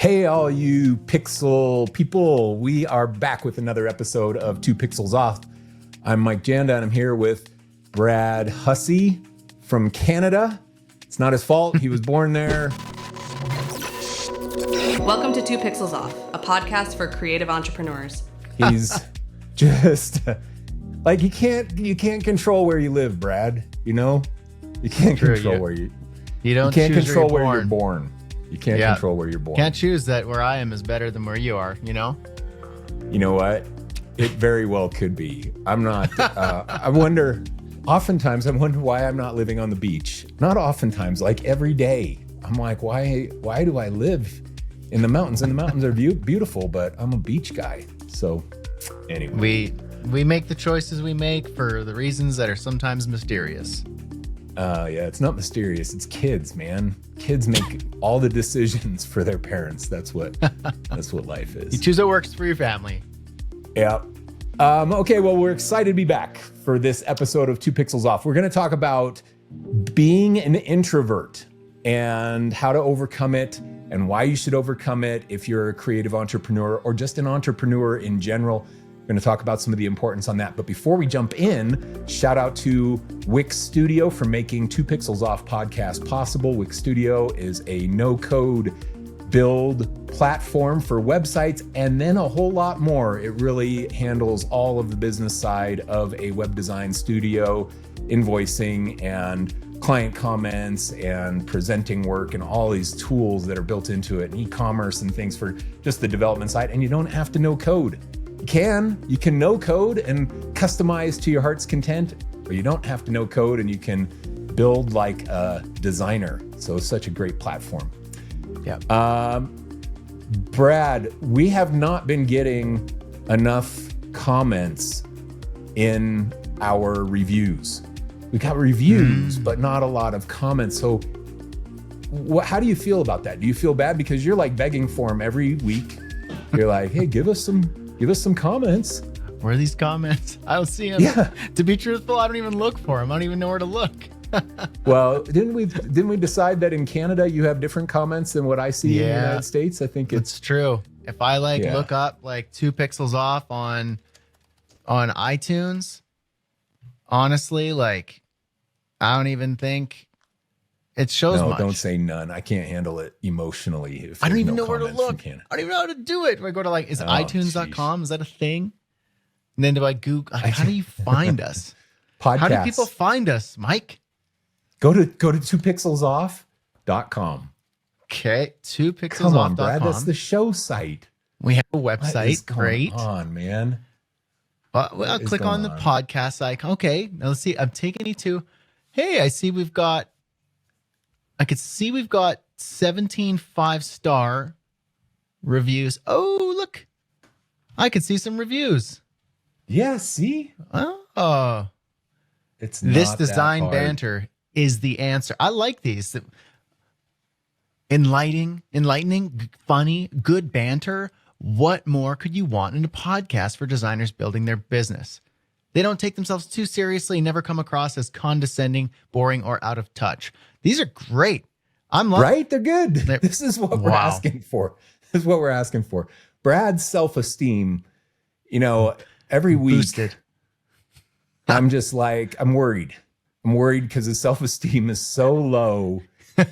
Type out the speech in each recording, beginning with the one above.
Hey, all you pixel people. We are back with another episode of 2 Pixels Off. I'm Mike Janda, and I'm here with Brad Hussey from Canada. It's not his fault. He was born there. Welcome to 2 Pixels Off, a podcast for creative entrepreneurs. He's just like, you can't control where you live, Brad. You know, you can't control where you can't control where you're born. You can't control where you're born. Can't choose that where I am is better than where you are, you know? You know what? It very well could be. I'm not, oftentimes I wonder why I'm not living on the beach. Not oftentimes, like every day. I'm like, why do I live in the mountains? And the mountains are beautiful, but I'm a beach guy. So anyway. We make the choices we make for the reasons that are sometimes mysterious. Yeah, it's not mysterious. It's kids, man. Kids make all the decisions for their parents. That's what life is. You choose what works for your family. Yeah. Okay, well, we're excited to be back for this episode of 2 Pixels Off. We're going to talk about being an introvert and how to overcome it and why you should overcome it if you're a creative entrepreneur or just an entrepreneur in general. We're going to talk about some of the importance on that. But before we jump in, shout out to Wix Studio for making 2 Pixels Off podcast possible. Wix Studio is a no-code build platform for websites and then a whole lot more. It really handles all of the business side of a web design studio, invoicing and client comments and presenting work and all these tools that are built into it and e-commerce and things for just the development side. And you don't have to know code. You can know code and customize to your heart's content, or you don't have to know code and you can build like a designer. So it's such a great platform. Yeah. Brad, we have not been getting enough comments in our reviews. We got reviews, but not a lot of comments. So how do you feel about that? Do you feel bad? Because you're like begging for them every week. You're like, hey, give us some comments. Where are these comments? I don't see them. Yeah. To be truthful, I don't even look for them. I don't even know where to look. Well, didn't we decide that in Canada you have different comments than what I see in the United States? I think it's true. If I look up like 2 Pixels Off on iTunes, honestly, like I don't even think it shows much. Don't say none. I can't handle it emotionally. I don't even know where to look. I don't even know how to do it. Do I go to is iTunes.com? Is that a thing? And then do I Google? How do you find us? Podcasts. How do people find us, Mike? Go to 2pixelsoff.com. Okay, 2pixelsoff.com. Come on, Brad. That's the show site. We have a website. What is Great. going on, man? I'll click on the podcast icon. Okay, now let's see. I'm taking you to. Hey, I could see we've got 17 5-star reviews. Oh, look. I could see some reviews. Yeah, see? Oh. It's not This design that hard. banter is the answer. I like these. Enlightening, funny, good banter. What more could you want in a podcast for designers building their business? They don't take themselves too seriously, never come across as condescending, boring, or out of touch. These are great. Right? They're good. This is what we're asking for. This is what we're asking for. Brad's self-esteem, every week, boosted. I'm just like, I'm worried. I'm worried because his self-esteem is so low.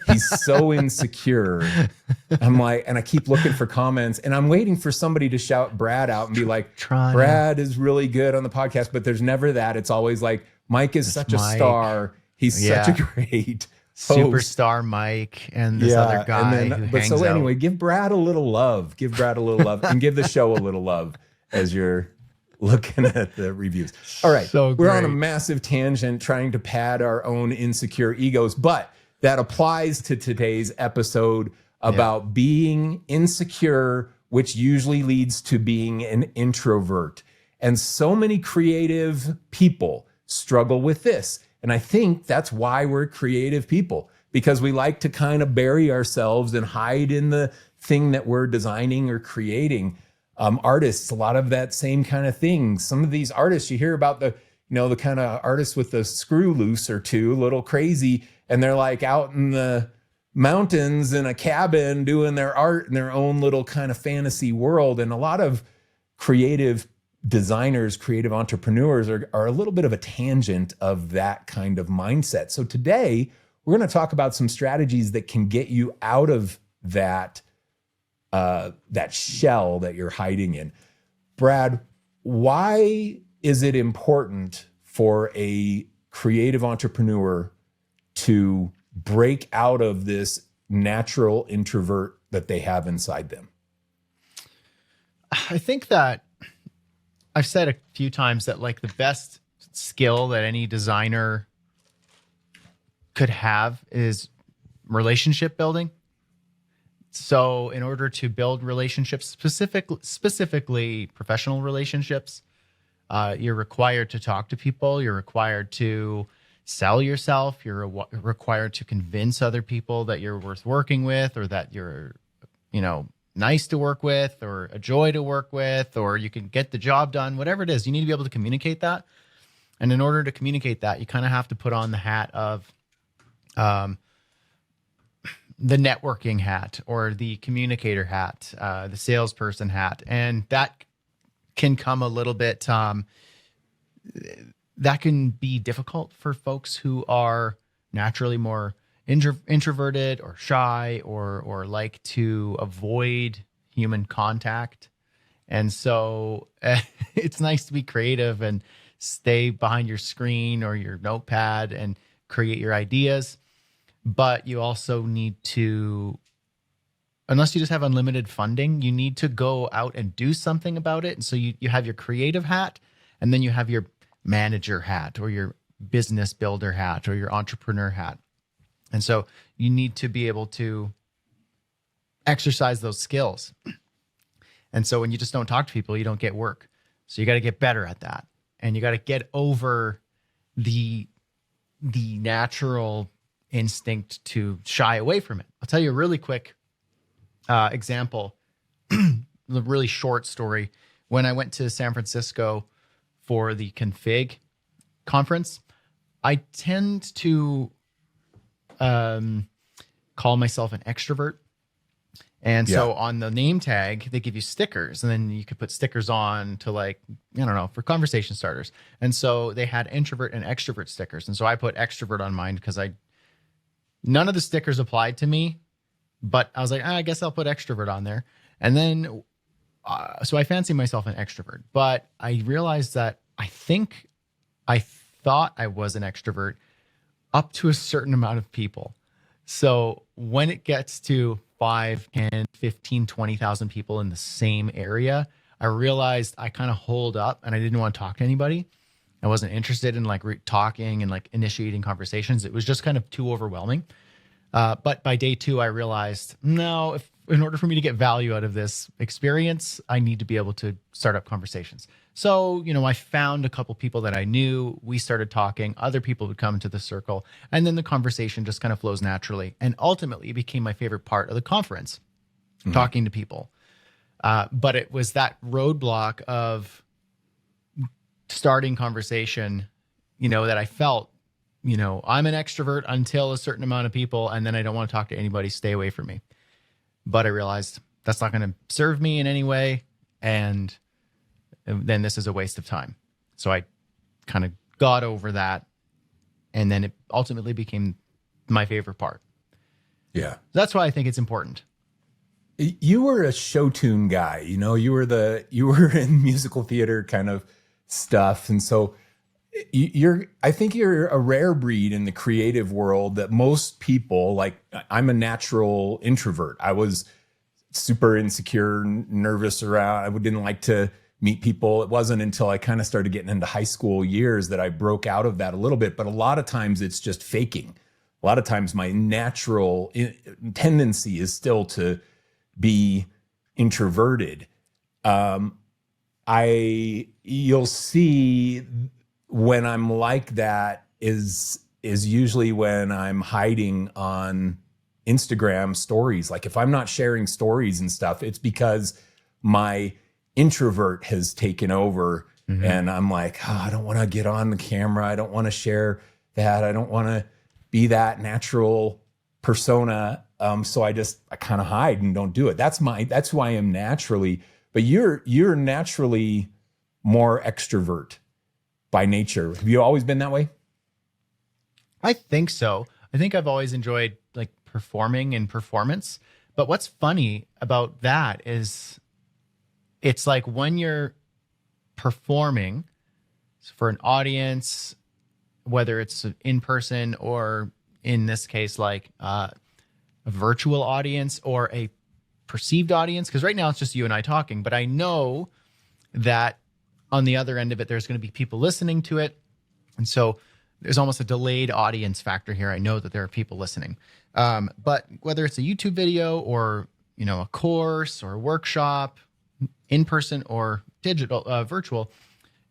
He's so insecure. I'm like, and I keep looking for comments and I'm waiting for somebody to shout Brad out and be like, Brad is really good on the podcast, but there's never that. It's always like, Mike is such a star. He's such a great superstar Mike and this other guy who hangs out. Anyway, give Brad a little love. Give Brad a little love and give the show a little love as you're looking at the reviews. All right. We're on a massive tangent trying to pad our own insecure egos, but that applies to today's episode about being insecure, which usually leads to being an introvert. And so many creative people struggle with this. And I think that's why we're creative people, because we like to kind of bury ourselves and hide in the thing that we're designing or creating. Artists, a lot of that same kind of thing. Some of these artists, you hear about the kind of artists with the screw loose or two, a little crazy, and they're like out in the mountains in a cabin doing their art in their own little kind of fantasy world. And a lot of creative designers, creative entrepreneurs are a little bit of a tangent of that kind of mindset. So today we're going to talk about some strategies that can get you out of that shell that you're hiding in. Brad, why is it important for a creative entrepreneur to break out of this natural introvert that they have inside them? I think that I've said a few times that like the best skill that any designer could have is relationship building. So in order to build relationships, specifically professional relationships, you're required to talk to people. You're required to sell yourself. You're required to convince other people that you're worth working with, or that you're, nice to work with, or a joy to work with, or you can get the job done, whatever it is. You need to be able to communicate that. And in order to communicate that, you kind of have to put on the hat of the networking hat, or the communicator hat, the salesperson hat. And that can come a little bit, that can be difficult for folks who are naturally more introverted or shy, or like to avoid human contact. And so it's nice to be creative and stay behind your screen or your notepad and create your ideas. But you also need to, unless you just have unlimited funding, you need to go out and do something about it. And so you have your creative hat, and then you have your manager hat, or your business builder hat, or your entrepreneur hat. And so you need to be able to exercise those skills. And so when you just don't talk to people, you don't get work. So you got to get better at that. And you got to get over the natural instinct to shy away from it. I'll tell you a really quick example, a really short story. When I went to San Francisco for the Config conference, I tend to call myself an extrovert. And so on the name tag, they give you stickers, and then you could put stickers on to, like, I don't know, for conversation starters. And so they had introvert and extrovert stickers. And so I put extrovert on mine because none of the stickers applied to me, but I was like, I guess I'll put extrovert on there. And then, so I fancy myself an extrovert, but I realized that I thought I was an extrovert up to a certain amount of people. So when it gets to 5, 10, 15, 20,000 people in the same area, I realized I kind of holed up and I didn't want to talk to anybody. I wasn't interested in like talking and like initiating conversations. It was just kind of too overwhelming. But by day 2, I realized, no, in order for me to get value out of this experience, I need to be able to start up conversations. So, I found a couple people that I knew. We started talking. Other people would come into the circle. And then the conversation just kind of flows naturally. And ultimately, it became my favorite part of the conference, talking to people. But it was that roadblock of starting conversation, that I felt, I'm an extrovert until a certain amount of people, and then I don't want to talk to anybody, stay away from me. But I realized that's not going to serve me in any way, and then this is a waste of time. So I kind of got over that, and then it ultimately became my favorite part. Yeah. That's why I think it's important. You were a show tune guy, you were in musical theater kind of stuff. And so I think you're a rare breed in the creative world that most people, like, I'm a natural introvert. I was super insecure, nervous around. I didn't like to meet people. It wasn't until I kind of started getting into high school years that I broke out of that a little bit. But a lot of times it's just faking. A lot of times my natural tendency is still to be introverted. You'll see when I'm like that is usually when I'm hiding on Instagram stories. Like if I'm not sharing stories and stuff, it's because my introvert has taken over, and I'm like, I don't want to get on the camera. I don't want to share that. I don't want to be that natural persona. So I kind of hide and don't do it. That's who I am naturally. But you're naturally more extrovert by nature. Have you always been that way? I think so. I think I've always enjoyed like performing and performance. But what's funny about that is it's like when you're performing for an audience, whether it's in person or in this case, like a virtual audience or a perceived audience, because right now it's just you and I talking, but I know that on the other end of it, there's going to be people listening to it. And so there's almost a delayed audience factor here. I know that there are people listening. But whether it's a YouTube video or, a course or a workshop, in person or digital, virtual,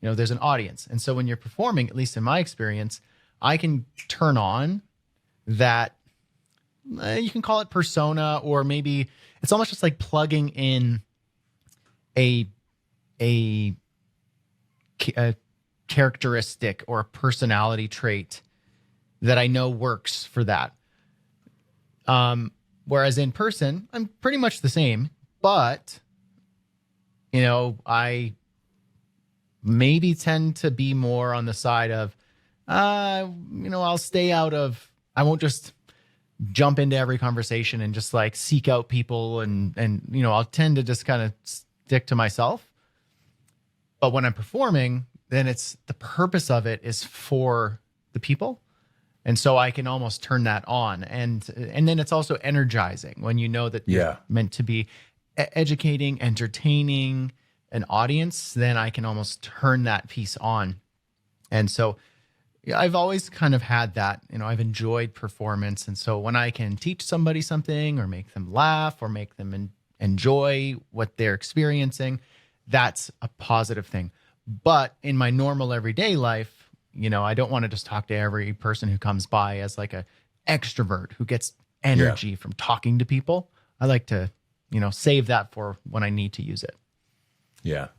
there's an audience. And so when you're performing, at least in my experience, I can turn on that, you can call it persona, or maybe it's almost just like plugging in a characteristic or a personality trait that I know works for that. Whereas in person, I'm pretty much the same, but I maybe tend to be more on the side of, I'll stay out of, I won't just jump into every conversation and just like seek out people and I'll tend to just kind of stick to myself. But when I'm performing, then it's the purpose of it is for the people. And so I can almost turn that on. And then it's also energizing when you know that you're meant to be educating, entertaining an audience, then I can almost turn that piece on. And so I've always kind of had that, I've enjoyed performance. And so when I can teach somebody something or make them laugh or make them enjoy what they're experiencing, that's a positive thing. But in my normal everyday life, I don't want to just talk to every person who comes by as like a extrovert who gets energy from talking to people. I like to, save that for when I need to use it. Yeah.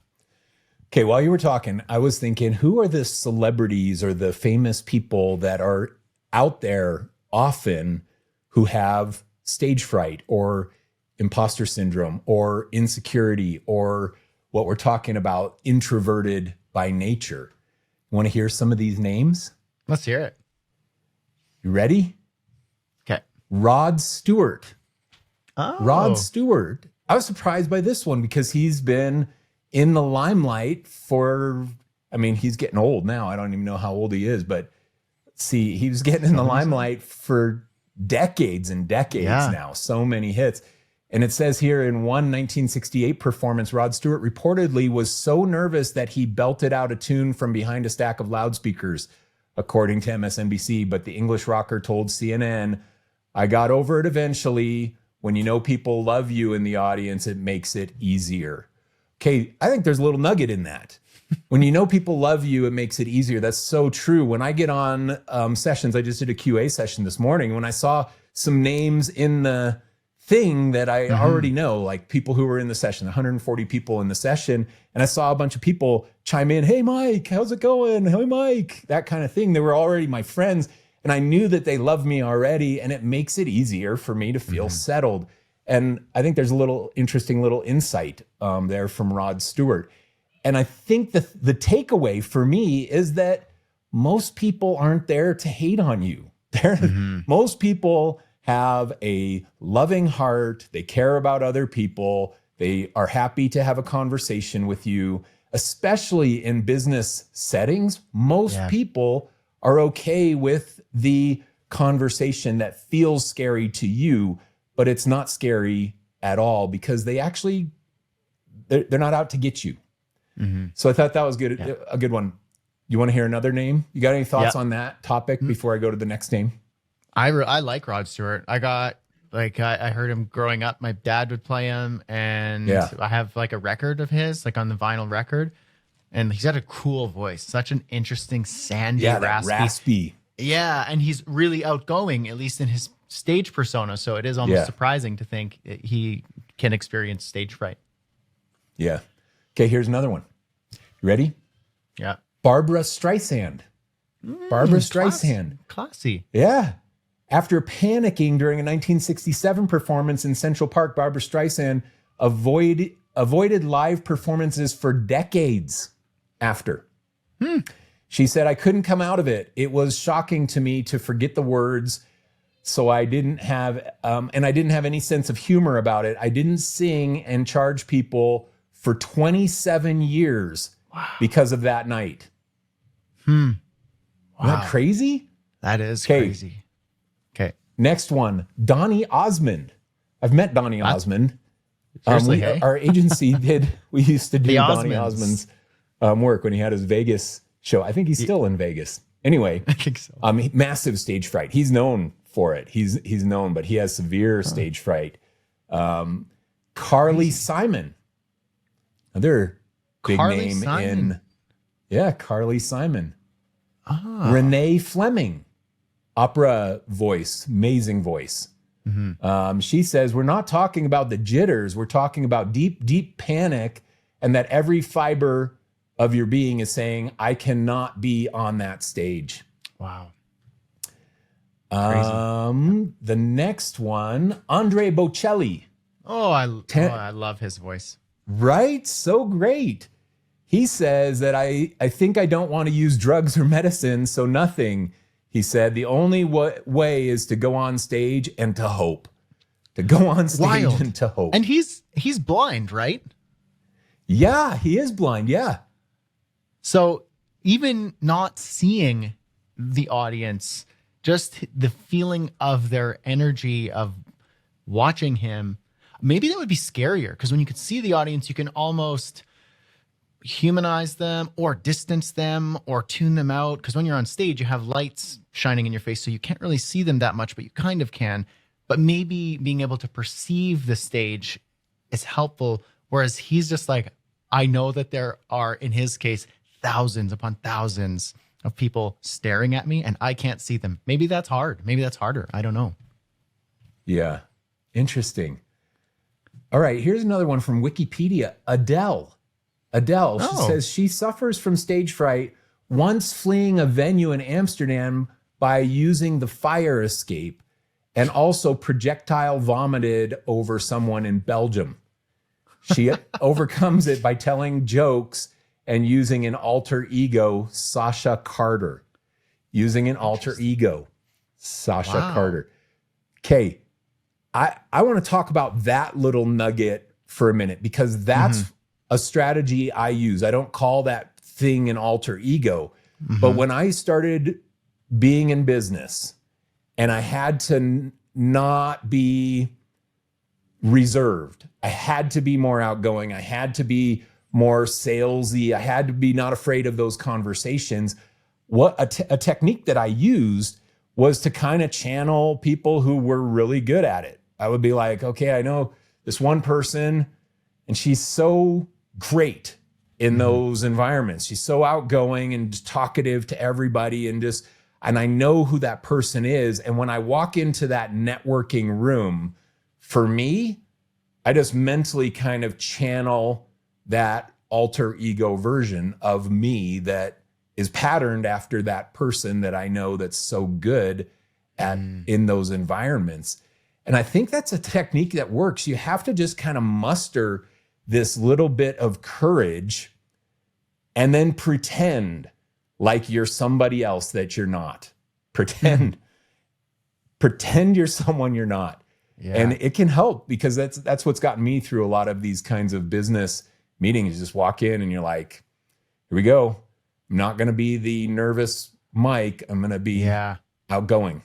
Okay. While you were talking, I was thinking, who are the celebrities or the famous people that are out there often who have stage fright or imposter syndrome or insecurity or what we're talking about, introverted by nature? You want to hear some of these names? Let's hear it. You ready? Okay. Rod Stewart. Oh. Rod Stewart. I was surprised by this one because he's been in the limelight he's getting old now. I don't even know how old he is, but see, he was getting in the limelight for decades and decades now. So many hits. And it says here in one 1968 performance, Rod Stewart reportedly was so nervous that he belted out a tune from behind a stack of loudspeakers, according to MSNBC. But the English rocker told CNN, "I got over it eventually. When people love you in the audience, it makes it easier." Okay, I think there's a little nugget in that. When people love you, it makes it easier. That's so true. When I get on sessions, I just did a QA session this morning. When I saw some names in the thing that I already know, like people who were in the session, 140 people in the session, and I saw a bunch of people chime in, "Hey, Mike, how's it going? Hey, Mike," that kind of thing. They were already my friends, and I knew that they loved me already, and it makes it easier for me to feel settled. And I think there's a interesting little insight there from Rod Stewart. And I think the takeaway for me is that most people aren't there to hate on you. Most people have a loving heart. They care about other people. They are happy to have a conversation with you, especially in business settings. Most people are okay with the conversation that feels scary to you, but it's not scary at all because they're not out to get you. So I thought that was good, a good one. You want to hear another name? You got any thoughts on that topic before I go to the next name? I like Rod Stewart. I heard him growing up. My dad would play him, and I have like a record of his, like on the vinyl record. And he's got a cool voice, such an interesting, sandy, raspy. Yeah, and he's really outgoing, at least in his stage persona. So it is almost surprising to think he can experience stage fright. Yeah. Okay, here's another one. You ready? Yeah. Barbara Streisand. Barbara Streisand. Classy. Yeah. After panicking during a 1967 performance in Central Park, Barbra Streisand avoided live performances for decades after. She said, I couldn't come out of it. It was shocking to me to forget the words. So I didn't have, and I didn't have any sense of humor about it. I didn't sing and charge people for 27 years because of that night. Wow. Isn't that crazy? That is crazy. Okay. Next one, Donny Osmond. I've met Donny Osmond. Seriously, hey? Our agency we used to do The Donny Osmonds. Osmond's work when he had his Vegas show. I think he's still in Vegas. Anyway, I think so. Massive stage fright. He's known for it. He's known, but he has severe stage fright. Carly Simon, another big Carly name Simon. Carly Simon. Renee Fleming, opera voice, amazing voice. She says, we're not talking about the jitters. We're talking about deep, deep panic, and that every fiber of your being is saying, I cannot be on that stage. Wow. The next one, Andre Bocelli. I love his voice. Right? So great. He says that I think I don't want to use drugs or medicine, so nothing. He said the only way is to go on stage and to hope. To go on stage and to hope. And he's blind, right? Yeah, he is blind. Yeah. So even not seeing the audience, just the feeling of their energy of watching him, maybe that would be scarier, because when you can see the audience, you can almost humanize them or distance them or tune them out. Because when you're on stage, you have lights shining in your face, so you can't really see them that much, but you kind of can. But maybe being able to perceive the stage is helpful. Whereas he's just like, I know that there are, in his case, thousands upon thousands of people staring at me and I can't see them. Maybe that's hard. Maybe that's harder. I don't know. Yeah. Interesting. All right. Here's another one from Wikipedia. Adele. She says she suffers from stage fright, once fleeing a venue in Amsterdam by using the fire escape, and also projectile vomited over someone in Belgium. She overcomes it by telling jokes and using an alter ego, Sasha Carter. Carter. Okay, I want to talk about that little nugget for a minute, because that's a strategy I use. I don't call that thing an alter ego. But when I started being in business and I had to not be reserved, I had to be more outgoing, I had to be more salesy, I had to be not afraid of those conversations. What a technique that I used was to kind of channel people who were really good at it. I would be like, okay, I know this one person and she's so great in those environments. She's so outgoing and just talkative to everybody, and I know who that person is. And when I walk into that networking room, for me, I just mentally kind of channel that alter ego version of me that is patterned after that person that I know that's so good at in those environments. And I think that's a technique that works. You have to just kind of muster this little bit of courage and then pretend like you're somebody else that you're not. Pretend you're someone you're not. Yeah. And it can help, because that's what's gotten me through a lot of these kinds of business meetings. You just walk in and you're like, here we go. I'm not going to be the nervous Mike. I'm going to be outgoing.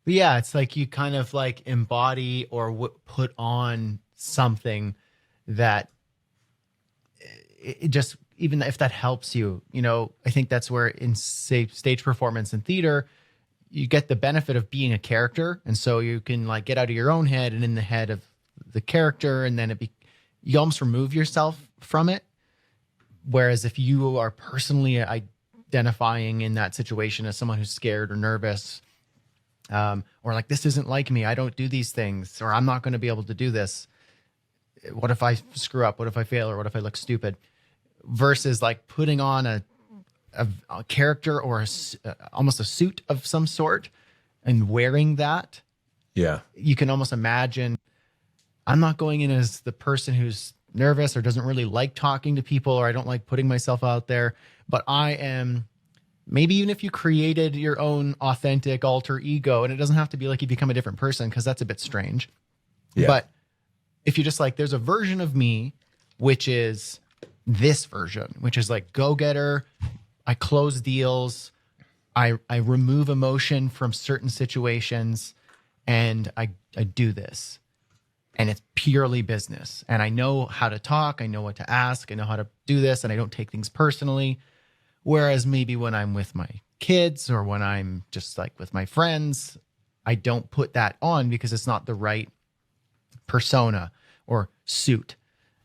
But yeah, it's like you kind of like embody or put on something that it just, even if that helps you, I think that's where in stage performance and theater, you get the benefit of being a character. And so you can like get out of your own head and in the head of the character. And then you almost remove yourself from it. Whereas if you are personally identifying in that situation as someone who's scared or nervous, or like, this isn't like me, I don't do these things, or I'm not going to be able to do this. What if I screw up? What if I fail? Or what if I look stupid? Versus like putting on a character or almost a suit of some sort and wearing that, Yeah. you can almost imagine I'm not going in as the person who's nervous or doesn't really like talking to people, or I don't like putting myself out there, but I am. Maybe even if you created your own authentic alter ego, and it doesn't have to be like you become a different person, because that's a bit strange. Yeah. But if you just like, there's a version of me, which is this version, which is like go-getter. I close deals. I remove emotion from certain situations, and I do this. And it's purely business. And I know how to talk. I know what to ask. I know how to do this, and I don't take things personally. Whereas maybe when I'm with my kids or when I'm just like with my friends, I don't put that on because it's not the right persona or suit.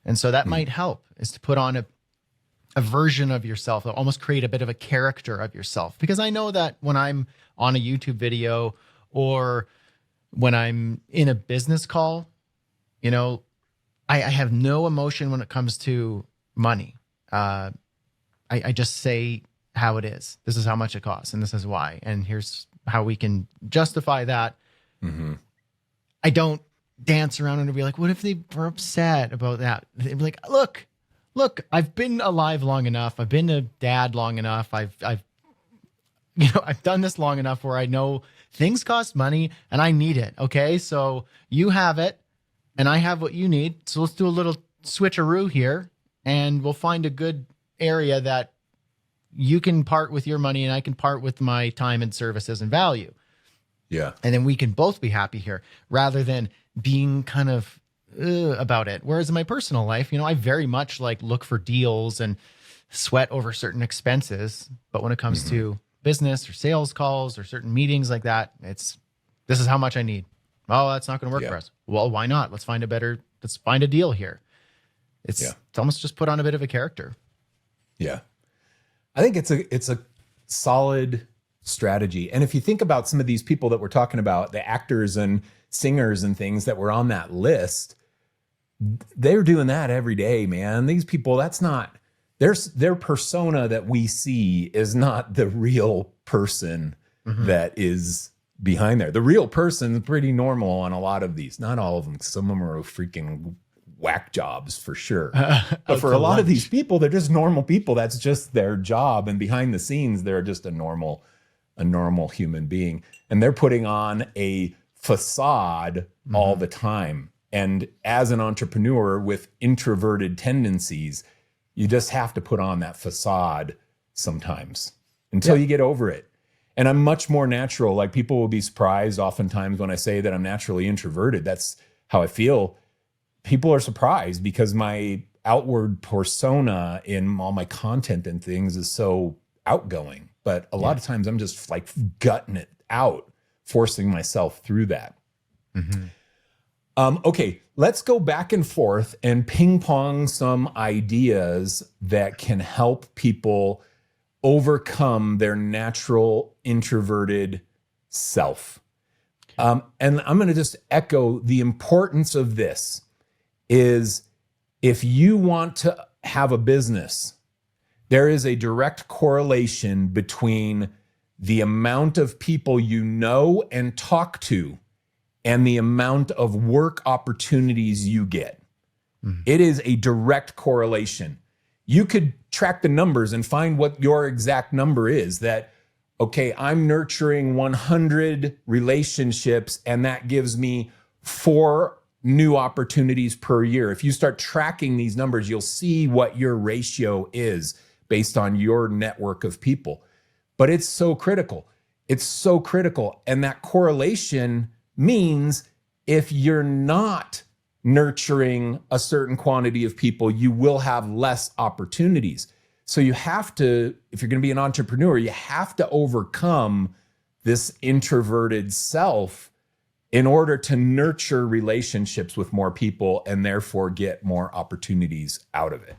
And so that might help, is to put on a version of yourself, almost create a bit of a character of yourself. Because I know that when I'm on a YouTube video or when I'm in a business call, you know, I have no emotion when it comes to money. I just say how it is. This is how much it costs, and this is why. And here's how we can justify that. Mm-hmm. I don't dance around and be like, what if they were upset about that? They'd be like, look, I've been alive long enough. I've been a dad long enough. I've done this long enough where I know things cost money and I need it. Okay. So you have it and I have what you need. So let's do a little switcheroo here, and we'll find a good area that you can part with your money and I can part with my time and services and value. Yeah. And then we can both be happy here, rather than being kind of about it. Whereas in my personal life, you know, I very much like look for deals and sweat over certain expenses. But when it comes to business or sales calls or certain meetings like that, this is how much I need. Oh, that's not going to work for us. Well, why not? Let's find a deal here. It's almost just put on a bit of a character. Yeah. I think it's a solid strategy. And if you think about some of these people that we're talking about, the actors and singers and things that were on that list, they're doing that every day, man. These people, that's not their persona that we see is not the real person that is behind there. The real person is pretty normal on a lot of these. Not all of them. Some of them are freaking whack jobs for sure. But for a lot of these people, they're just normal people. That's just their job. And behind the scenes, they're just a normal human being. And they're putting on a facade all the time. And as an entrepreneur with introverted tendencies, you just have to put on that facade sometimes until you get over it. And I'm much more natural. Like, people will be surprised oftentimes when I say that I'm naturally introverted. That's how I feel. People are surprised because my outward persona in all my content and things is so outgoing. But a lot of times I'm just like gutting it out, forcing myself through that. Okay, let's go back and forth and ping pong some ideas that can help people overcome their natural introverted self. And I'm going to just echo the importance of this. Is if you want to have a business, there is a direct correlation between the amount of people you know and talk to and the amount of work opportunities you get. It is a direct correlation. You could track the numbers and find what your exact number is, that, okay, I'm nurturing 100 relationships and that gives me 4 new opportunities per year. If you start tracking these numbers, you'll see what your ratio is based on your network of people. But it's so critical. It's so critical. And that correlation means if you're not nurturing a certain quantity of people, you will have less opportunities. So you have to, if you're going to be an entrepreneur, you have to overcome this introverted self in order to nurture relationships with more people and therefore get more opportunities out of it.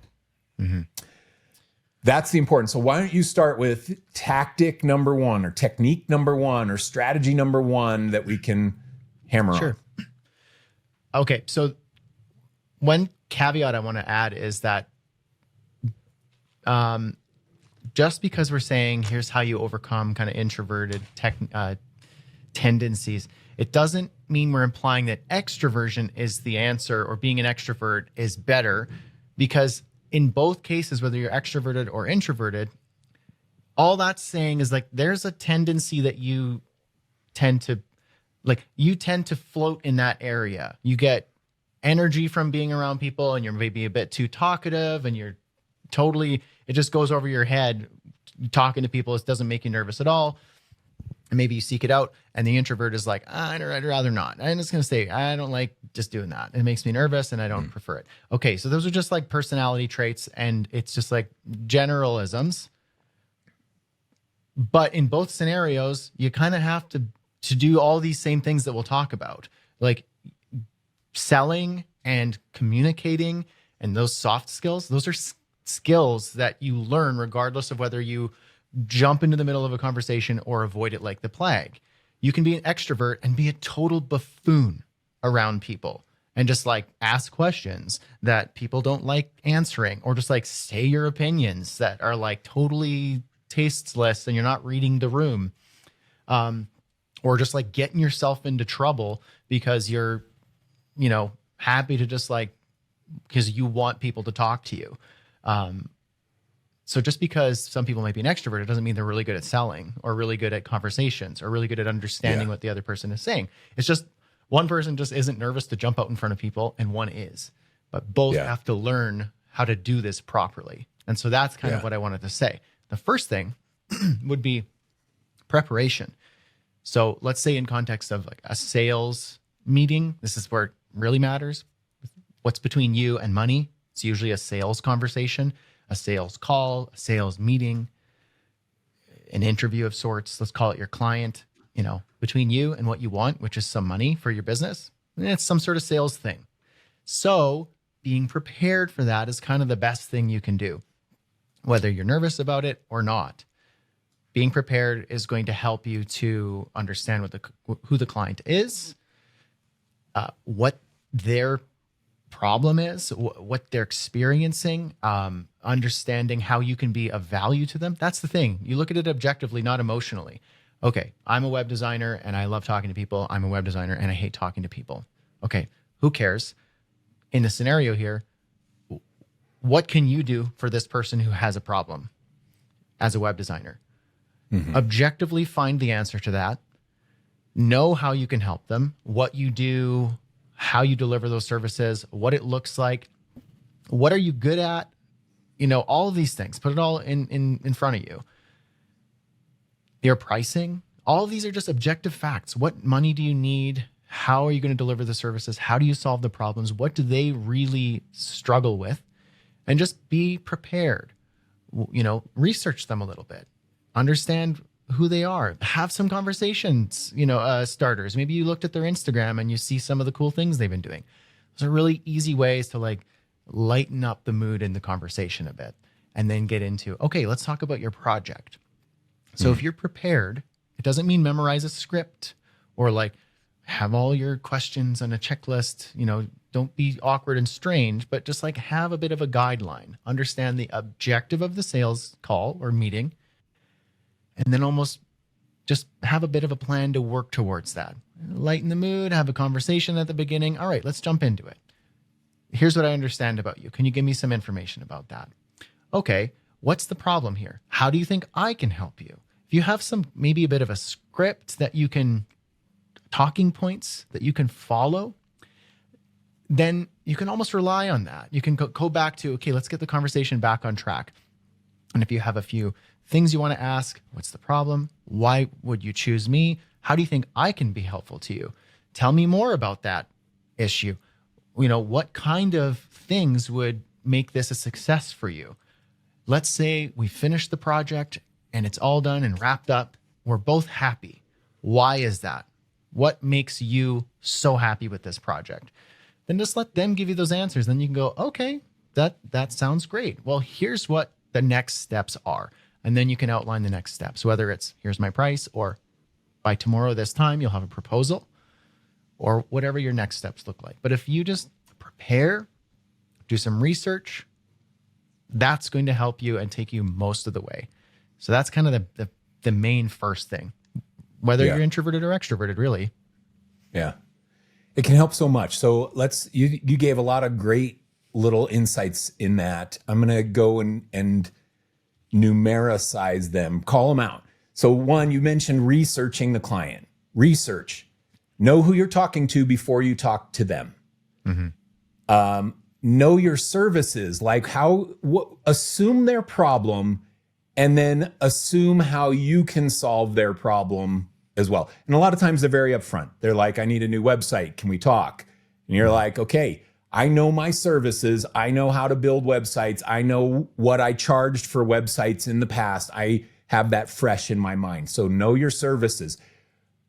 That's the importance. So why don't you start with tactic number 1 or technique number 1 or strategy number 1 that we can hammer on? Okay. So one caveat I want to add is that just because we're saying here's how you overcome kind of introverted tendencies. It doesn't mean we're implying that extroversion is the answer or being an extrovert is better, because in both cases, whether you're extroverted or introverted, all that's saying is like there's a tendency that you tend to float in that area. You get energy from being around people, and you're maybe a bit too talkative, and it just goes over your head. Talking to people, it doesn't make you nervous at all. And maybe you seek it out, and the introvert is like, I'd rather not. I'm just going to say, I don't like just doing that. It makes me nervous and I don't prefer it. Okay, so those are just like personality traits, and it's just like generalisms. But in both scenarios, you kind of have to do all these same things that we'll talk about, like selling and communicating, and those soft skills. Those are skills that you learn regardless of whether you jump into the middle of a conversation or avoid it like the plague. You can be an extrovert and be a total buffoon around people and just like ask questions that people don't like answering, or just like say your opinions that are like totally tasteless and you're not reading the room. Or just like getting yourself into trouble because you're, happy to just like, because you want people to talk to you. So just because some people might be an extrovert, it doesn't mean they're really good at selling or really good at conversations or really good at understanding what the other person is saying. It's just one person just isn't nervous to jump out in front of people, and one is. But both have to learn how to do this properly. And so that's kind of what I wanted to say. The first thing would be preparation. So let's say in context of like a sales meeting, this is where it really matters. What's between you and money? It's usually a sales conversation, a sales call, a sales meeting, an interview of sorts. Let's call it your client, between you and what you want, which is some money for your business. And it's some sort of sales thing. So being prepared for that is kind of the best thing you can do, whether you're nervous about it or not. Being prepared is going to help you to understand who the client is, what their problem is, what they're experiencing, understanding how you can be of value to them. That's the thing. You look at it objectively, not emotionally. Okay, I'm a web designer and I love talking to people. I'm a web designer and I hate talking to people. Okay, who cares? In the scenario here, what can you do for this person who has a problem as a web designer? Objectively find the answer to that. Know how you can help them, what you do, how you deliver those services, what it looks like, what are you good at, all of these things. Put it all in front of you. Your pricing, all of these are just objective facts. What money do you need? How are you going to deliver the services? How do you solve the problems? What do they really struggle with? And just be prepared. Research them a little bit. Understand who they are. Have some conversations, starters. Maybe you looked at their Instagram and you see some of the cool things they've been doing. Those are really easy ways to like lighten up the mood in the conversation a bit, and then get into, okay, let's talk about your project. So if you're prepared, it doesn't mean memorize a script or like have all your questions on a checklist, don't be awkward and strange, but just like have a bit of a guideline, understand the objective of the sales call or meeting, and then almost just have a bit of a plan to work towards that. Lighten the mood, have a conversation at the beginning. All right, let's jump into it. Here's what I understand about you. Can you give me some information about that? Okay, what's the problem here? How do you think I can help you? If you have maybe a bit of a script that you can, talking points that you can follow, then you can almost rely on that. You can go back to, okay, let's get the conversation back on track. And if you have a few things you want to ask, what's the problem? Why would you choose me? How do you think I can be helpful to you? Tell me more about that issue. What kind of things would make this a success for you? Let's say we finish the project and it's all done and wrapped up. We're both happy. Why is that? What makes you so happy with this project? Then just let them give you those answers. Then you can go, okay, that sounds great. Well, here's what the next steps are. And then you can outline the next steps, whether it's here's my price, or by tomorrow this time, you'll have a proposal, or whatever your next steps look like. But if you just prepare, do some research, that's going to help you and take you most of the way. So that's kind of the main first thing. whether Yeah. you're introverted or extroverted, really. Yeah. It can help so much. So you gave a lot of great little insights in that. I'm going to go and numericize them, call them out. So one, you mentioned researching the client. Research. Know who you're talking to before you talk to them. Know your services, like assume their problem and then assume how you can solve their problem as well. And a lot of times they're very upfront. They're like, I need a new website. Can we talk? And you're like, okay, I know my services. I know how to build websites. I know what I charged for websites in the past. I have that fresh in my mind. So know your services.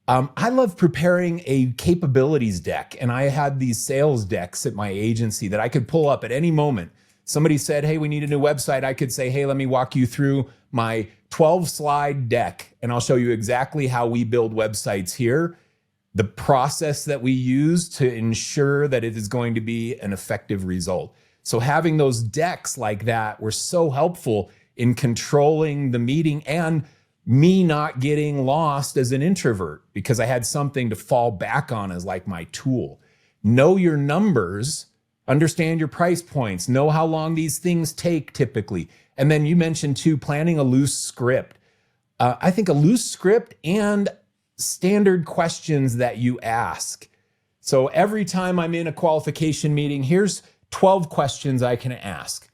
I love preparing a capabilities deck, and I had these sales decks at my agency that I could pull up at any moment. Somebody said, hey, we need a new website. I could say, hey, let me walk you through my 12-slide deck, and I'll show you exactly how we build websites here, the process that we use to ensure that it is going to be an effective result. So having those decks like that were so helpful in controlling the meeting and me not getting lost as an introvert because I had something to fall back on as like my tool. Know your numbers, understand your price points, know how long these things take typically. And then you mentioned too, planning a loose script. I think a loose script and standard questions that you ask. So every time I'm in a qualification meeting, here's 12 questions I can ask.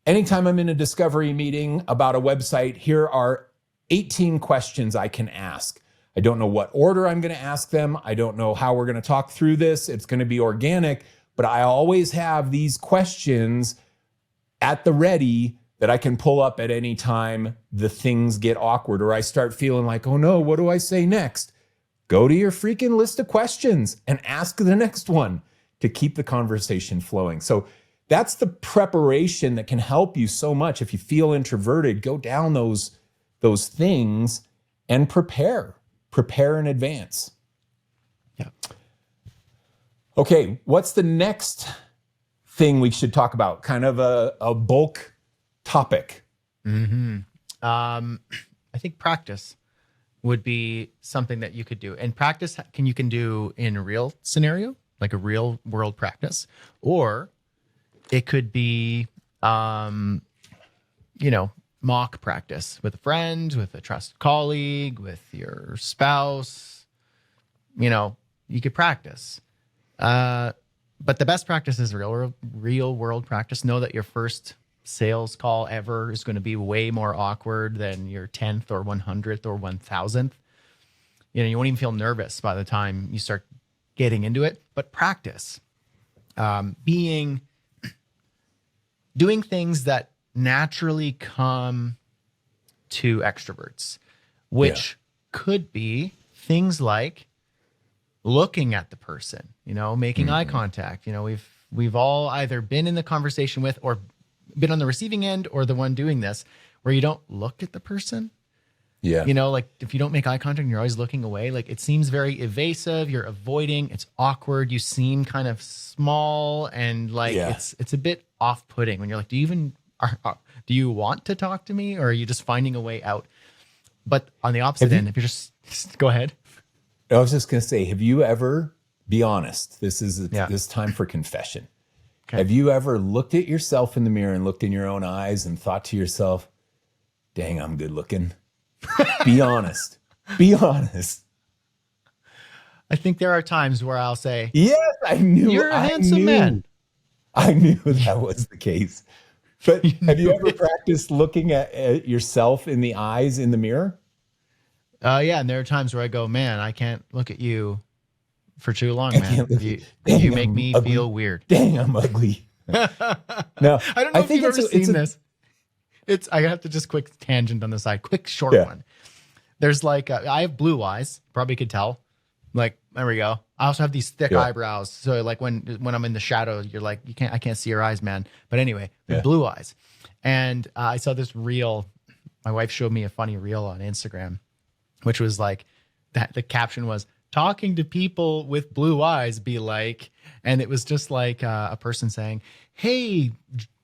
Anytime I'm in a discovery meeting about a website, here are 18 questions I can ask. I don't know what order I'm going to ask them. I don't know how we're going to talk through this. It's going to be organic, but I always have these questions at the ready that I can pull up at any time the things get awkward or I start feeling like, oh no, what do I say next? Go to your freaking list of questions and ask the next one to keep the conversation flowing. So that's the preparation that can help you so much. If you feel introverted, go down those things and prepare in advance. Yeah. Okay, what's the next thing we should talk about? Kind of a bulk topic. I think practice would be something that you could do. And practice you can do in a real scenario, like a real world practice, or it could be, mock practice with a friend, with a trusted colleague, with your spouse. You could practice. But the best practice is real world practice. Know that your first sales call ever is going to be way more awkward than your 10th or 100th or 1000th. You won't even feel nervous by the time you start getting into it. But practice, doing things that naturally come to extroverts, which could be things like looking at the person, making eye contact. We've all either been in the conversation with or been on the receiving end or the one doing this where you don't look at the person. Yeah. Like if you don't make eye contact and you're always looking away, like it seems very evasive, you're avoiding, it's awkward, you seem kind of small and like it's a bit off-putting when you're like, do you want to talk to me or are you just finding a way out? But on the opposite end, if you're just go ahead. I was just going to say, have you ever, be honest, this time for confession. Okay. Have you ever looked at yourself in the mirror and looked in your own eyes and thought to yourself, dang, I'm good looking? Be honest. Be honest. I think there are times where I'll say, yes, I knew. You're a handsome man. I knew that was the case. But have you ever practiced looking at yourself in the eyes in the mirror? Yeah, and there are times where I go, man, I can't look at you for too long, man. You make me feel weird. Dang, I'm ugly. No, I don't know if you've ever seen this. I have to just quick tangent on the side, quick short one. There's like, I have blue eyes, probably could tell. Like, there we go. I also have these thick eyebrows. So like when I'm in the shadow, you're like, I can't see your eyes, man. But anyway, blue eyes. And I saw this reel. My wife showed me a funny reel on Instagram, which was like that. The caption was, talking to people with blue eyes be like, and it was just like a person saying, hey,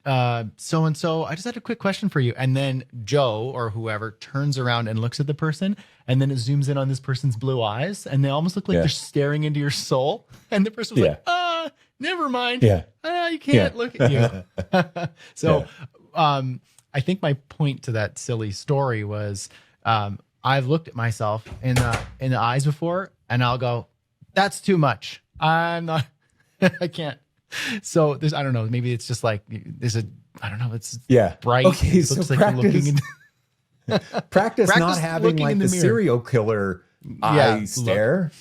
so-and-so, I just had a quick question for you. And then Joe or whoever turns around and looks at the person, and then it zooms in on this person's blue eyes, and they almost look like they're staring into your soul. And the person was like, never mind. You can't look at you. So I think my point to that silly story was I've looked at myself in the eyes before, and I'll go, that's too much. I'm not, I can't. So there's, I don't know, maybe it's just like, I don't know, it's bright. Okay, it so looks like practice, you're looking in, practice not having like the serial killer eye stare.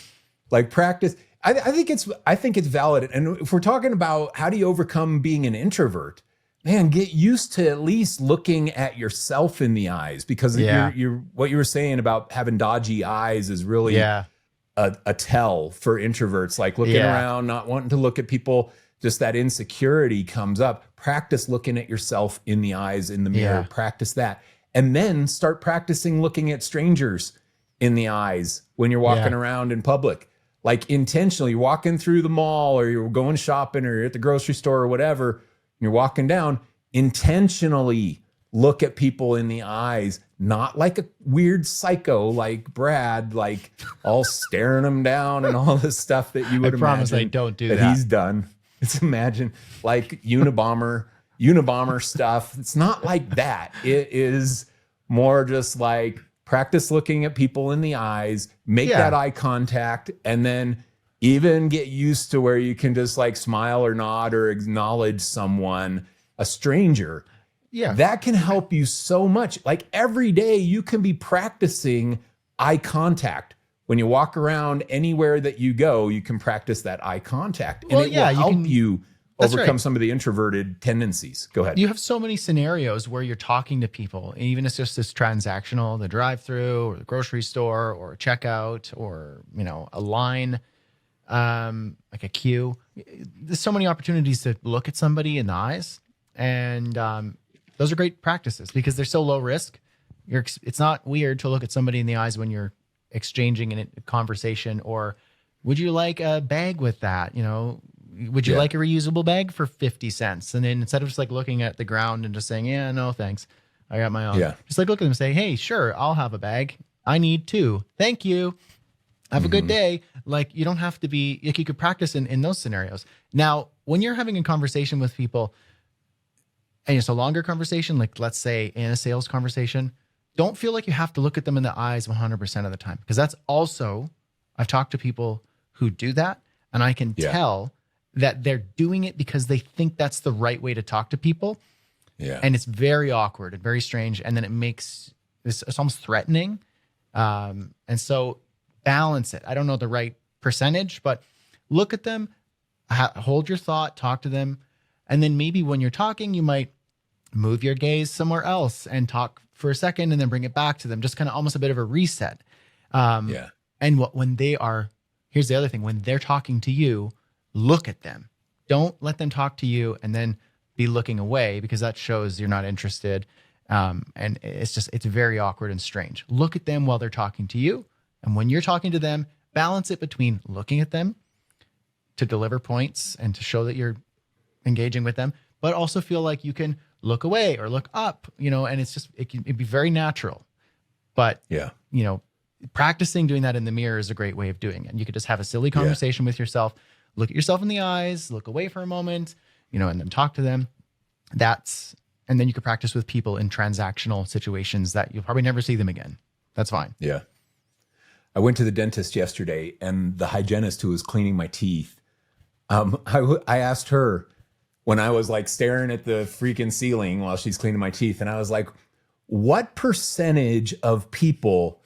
Like practice. I think it's valid. And if we're talking about how do you overcome being an introvert, man, get used to at least looking at yourself in the eyes, because you're what you were saying about having dodgy eyes is really a tell for introverts, like looking around, not wanting to look at people. Just that insecurity comes up. Practice looking at yourself in the eyes in the mirror. Practice that. And then start practicing looking at strangers in the eyes when you're walking around in public. Like intentionally walking through the mall, or you're going shopping, or you're at the grocery store or whatever, and you're walking down, intentionally look at people in the eyes, not like a weird psycho like Brad, like all staring them down and all this stuff that you would promise imagine I don't do that. He's done. It's imagine like Unabomber stuff. It's not like that. It is more just like practice looking at people in the eyes, make that eye contact, and then even get used to where you can just like smile or nod or acknowledge someone, a stranger. Yeah. That can help you so much. Like every day you can be practicing eye contact. When you walk around anywhere that you go, you can practice that eye contact. And it will help you overcome some of the introverted tendencies. Go ahead. You have so many scenarios where you're talking to people, and even if it's just this transactional, the drive-through or the grocery store or a checkout or, a line, like a queue. There's so many opportunities to look at somebody in the eyes. And those are great practices because they're so low risk. It's not weird to look at somebody in the eyes when you're exchanging a conversation, or would you like a bag with that? Would you like a reusable bag for 50 cents? And then instead of just like looking at the ground and just saying, yeah, no, thanks, I got my own. Just like look at them and say, hey, sure, I'll have a bag. I need two. Thank you. Have a good day. Like you don't have to be, like you could practice in those scenarios. Now, when you're having a conversation with people and it's a longer conversation, like let's say in a sales conversation, don't feel like you have to look at them in the eyes 100% of the time. Because that's also, I've talked to people who do that, and I can tell that they're doing it because they think that's the right way to talk to people. And it's very awkward and very strange. And then it makes it's almost threatening. And so balance it. I don't know the right percentage, but look at them, hold your thought, talk to them. And then maybe when you're talking, you might move your gaze somewhere else and talk for a second and then bring it back to them. Just kind of almost a bit of a reset. And when they are, here's the other thing, when they're talking to you, look at them. Don't let them talk to you and then be looking away, because that shows you're not interested. And it's very awkward and strange. Look at them while they're talking to you. And when you're talking to them, balance it between looking at them to deliver points and to show that you're engaging with them, but also feel like you can look away or look up, and it'd be very natural. But, practicing doing that in the mirror is a great way of doing it. And you could just have a silly conversation with yourself, look at yourself in the eyes, look away for a moment, and then talk to them. And then you could practice with people in transactional situations that you'll probably never see them again. That's fine. Yeah. I went to the dentist yesterday, and the hygienist who was cleaning my teeth, I asked her when I was like staring at the freaking ceiling while she's cleaning my teeth, and I was like, what percentage of people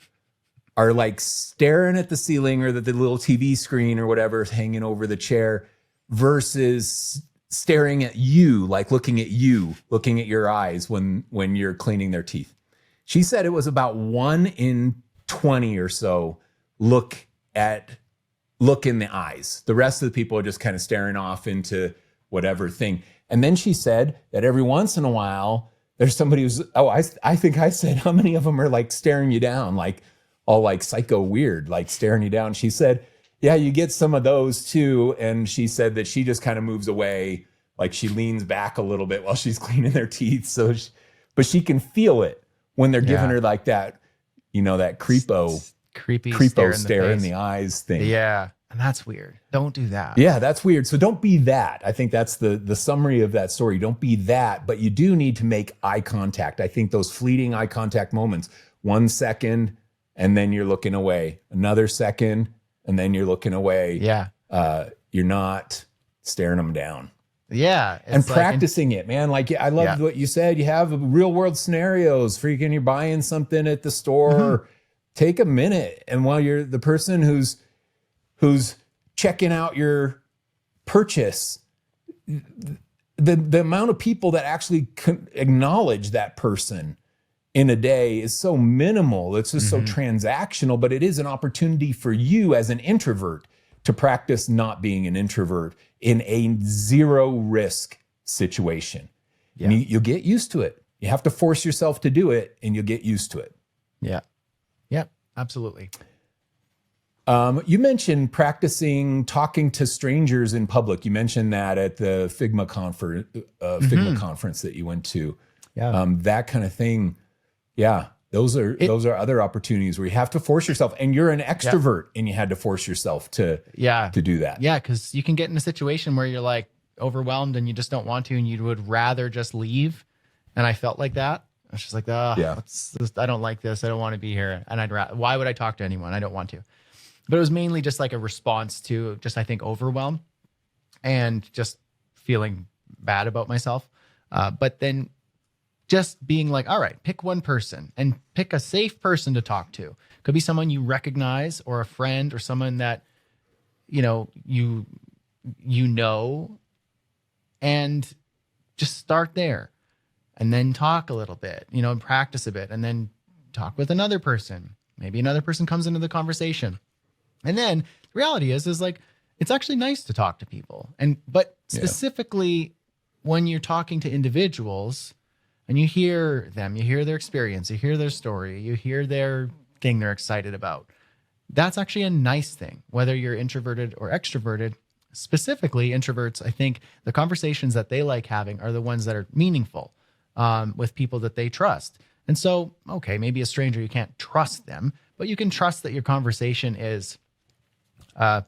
are like staring at the ceiling or the little TV screen or whatever is hanging over the chair versus staring at you, like looking at your eyes when you're cleaning their teeth? She said it was about 1 in 20 or so look in the eyes. The rest of the people are just kind of staring off into whatever thing. And then she said that every once in a while, there's somebody who's, I think I said, how many of them are like staring you down, like all like psycho weird, like staring you down? She said, yeah, you get some of those too. And she said that she just kind of moves away like she leans back a little bit while she's cleaning their teeth. So, but she can feel it when they're giving her like that, that creepy stare in the eyes thing. Yeah. And that's weird. Don't do that. Yeah, that's weird. So don't be that. I think that's the summary of that story. Don't be that, but you do need to make eye contact. I think those fleeting eye contact moments, 1 second, and then you're looking away. Another second, and then you're looking away. Yeah. You're not staring them down. Yeah. And practicing it, man. Like, I love what you said. You have real world scenarios. Freaking, you're buying something at the store. Take a minute. And while you're the person who's checking out your purchase, the amount of people that actually acknowledge that person in a day is so minimal. It's just so transactional, but it is an opportunity for you as an introvert to practice not being an introvert in a zero risk situation. Yeah. And you'll get used to it. You have to force yourself to do it, and you'll get used to it. Yeah. Yep. Absolutely. You mentioned practicing talking to strangers in public. You mentioned that at the Figma conference that you went to. Yeah. That kind of thing. Yeah. Those are other opportunities where you have to force yourself, and you're an extrovert and you had to force yourself to do that. Yeah. Cause you can get in a situation where you're like overwhelmed and you just don't want to, and you would rather just leave. And I felt like that. I was just like, I don't like this. I don't want to be here. And why would I talk to anyone? I don't want to. But it was mainly just like a response to just, I think, overwhelm and just feeling bad about myself. But then just being like, all right, pick one person and pick a safe person to talk to. Could be someone you recognize, or a friend, or someone that, you know, and just start there and then talk a little bit, and practice a bit, and then talk with another person. Maybe another person comes into the conversation. And then the reality is like, it's actually nice to talk to people. But specifically when you're talking to individuals and you hear them, you hear their experience, you hear their story, you hear their thing they're excited about. That's actually a nice thing, whether you're introverted or extroverted. Specifically, introverts, I think the conversations that they like having are the ones that are meaningful with people that they trust. And so, okay, maybe a stranger, you can't trust them, but you can trust that your conversation is a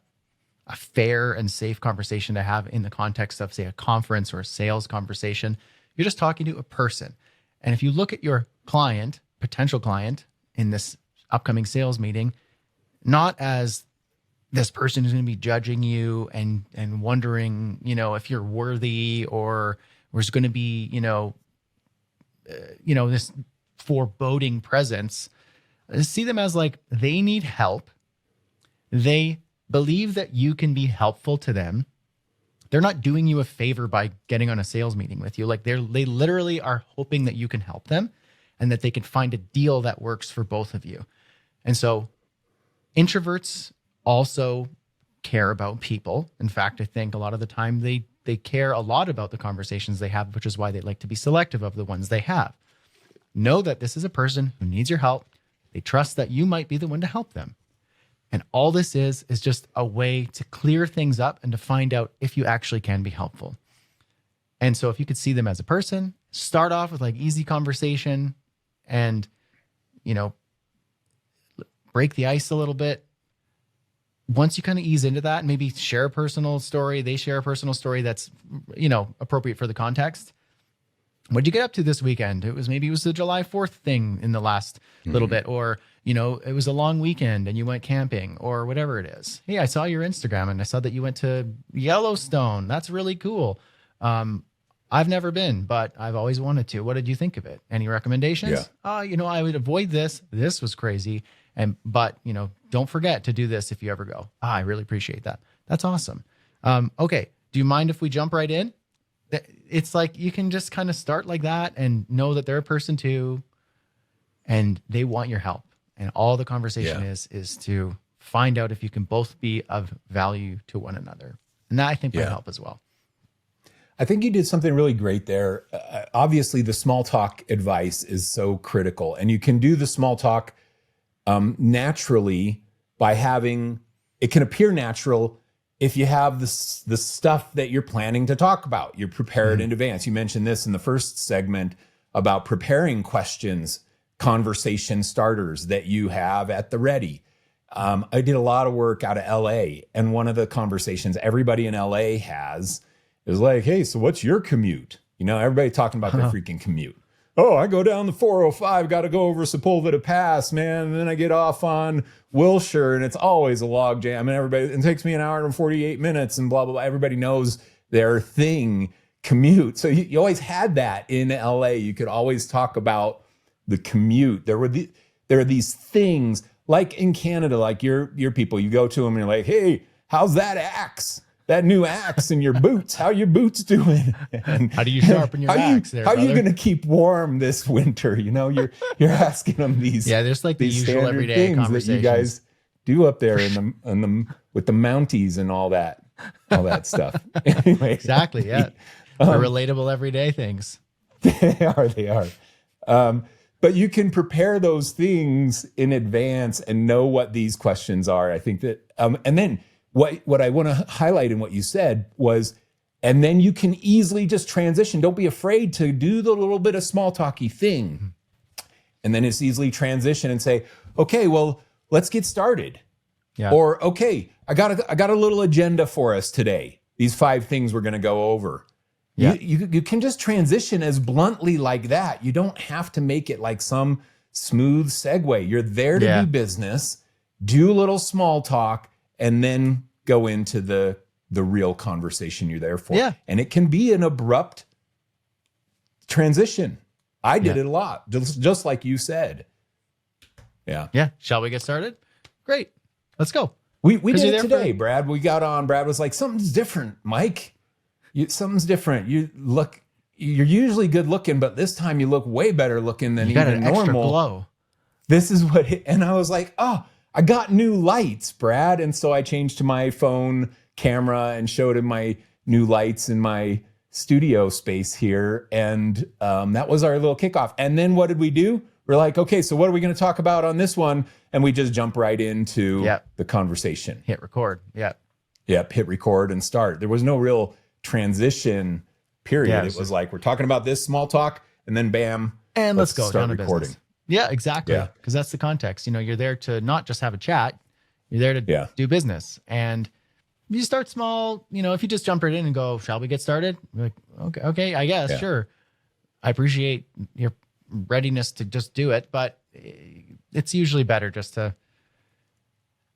fair and safe conversation to have in the context of, say, a conference or a sales conversation. You're just talking to a person. And if you look at your client, potential client in this upcoming sales meeting, not as this person is going to be judging you and wondering, if you're worthy, or is going to be, this foreboding presence, see them as like, they need help. They believe that you can be helpful to them. They're not doing you a favor by getting on a sales meeting with you. Like they literally are hoping that you can help them and that they can find a deal that works for both of you. And so introverts also care about people. In fact, I think a lot of the time they care a lot about the conversations they have, which is why they like to be selective of the ones they have. Know that this is a person who needs your help. They trust that you might be the one to help them. And all this is just a way to clear things up and to find out if you actually can be helpful. And so if you could see them as a person, start off with like easy conversation and, break the ice a little bit. Once you kind of ease into that, maybe share a personal story, they share a personal story that's, appropriate for the context. What'd you get up to this weekend? It was the July 4th thing in the last little bit, or, it was a long weekend and you went camping, or whatever it is. Hey, I saw your Instagram and I saw that you went to Yellowstone. That's really cool. I've never been, but I've always wanted to. What did you think of it? Any recommendations? Yeah. I would avoid this. This was crazy. But don't forget to do this if you ever go. I really appreciate that. That's awesome. Okay. Do you mind if we jump right in? It's like, you can just kind of start like that and know that they're a person too, and they want your help. And all the conversation is to find out if you can both be of value to one another. And that, I think, might help as well. I think you did something really great there. Obviously, the small talk advice is so critical, and you can do the small talk naturally by having, it can appear natural if you have the stuff that you're planning to talk about, you're prepared in advance. You mentioned this in the first segment about preparing questions, conversation starters that you have at the ready. I did a lot of work out of LA, and one of the conversations everybody in LA has is like, hey, so what's your commute? You know, everybody talking about their freaking commute. Oh, I go down the 405, got to go over Sepulveda Pass, man. And then I get off on Wilshire, and it's always a log jam. And it takes me an hour and 48 minutes and blah, blah, blah. Everybody knows their thing, commute. So you always had that in LA. You could always talk about the commute. There are these things like in Canada, like your people, you go to them and you're like, hey, how's that axe? That new axe in your boots. How your boots doing? And how do you sharpen your axe there, How are you brother? going to keep warm this winter? You know, you're asking them these. Yeah, there's like the these usual standard everyday things conversations that you guys do up there in the with the Mounties and all that stuff. Anyway, exactly. Yeah, the relatable everyday things. They are. But you can prepare those things in advance and know what these questions are. I think that, and then. What I want to highlight in what you said was, and then you can easily just transition. Don't be afraid to do the little bit of small talky thing. And then it's easily transition and say, okay, well, let's get started. Yeah. Or, okay, I got a little agenda for us today. These 5 things we're going to go over. Yeah. You can just transition as bluntly like that. You don't have to make it like some smooth segue. You're there to do business, do a little small talk, and then go into the real conversation you're there for. Yeah. And it can be an abrupt transition. I did it a lot, just like you said. Yeah. Yeah. Shall we get started? Great. Let's go. We did it today, Brad. We got on. Brad was like, something's different, Mike. Something's different. You're usually good looking, but this time you look way better looking than You got even an extra normal. glow. This is what, and I was like, oh, I got new lights, Brad. And so I changed to my phone camera and showed him my new lights in my studio space here. And that was our little kickoff. And then what did we do? We're like, okay, so what are we going to talk about on this one? And we just jump right into the conversation. Hit record. Yeah. Yep, hit record and start. There was no real transition period. Yeah, it was like, we're talking about this small talk, and then bam. And let's go start down to recording. business. Yeah, exactly. Yeah. Because that's the context. You know, you're there to not just have a chat, you're there to do business. And you start small. You know, if you just jump right in and go, shall we get started? You're like, okay, I guess, sure. I appreciate your readiness to just do it, but it's usually better just to.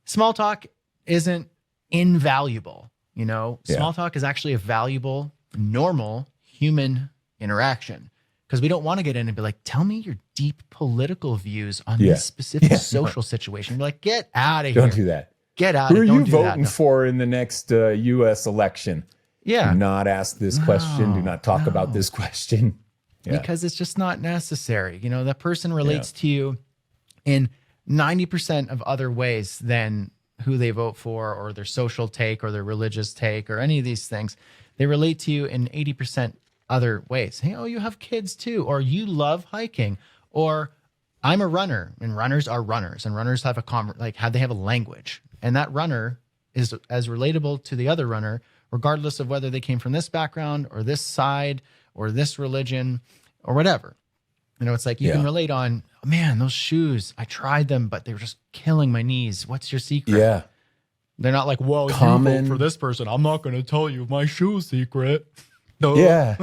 Small talk isn't invaluable. You know, small talk is actually a valuable, normal human interaction. Because we don't want to get in and be like, tell me your deep political views on this specific social situation. Be like, get out of here. Don't do that. Get out Who of are here. you Don't do voting that. for in the next U.S. election? Yeah. Do not ask this question. Do not talk about this question. Yeah. Because it's just not necessary. You know, that person relates to you in 90% of other ways than who they vote for or their social take or their religious take or any of these things. They relate to you in 80% other ways. Hey, oh, you have kids too, or you love hiking, or I'm a runner, and runners are runners, and runners have they have a language, and that runner is as relatable to the other runner, regardless of whether they came from this background or this side or this religion or whatever. You know, it's like you can relate on, oh, man, those shoes, I tried them, but they were just killing my knees. What's your secret? Yeah. They're not like, well, Common. you vote for this person, I'm not going to tell you my shoe secret. No. Yeah.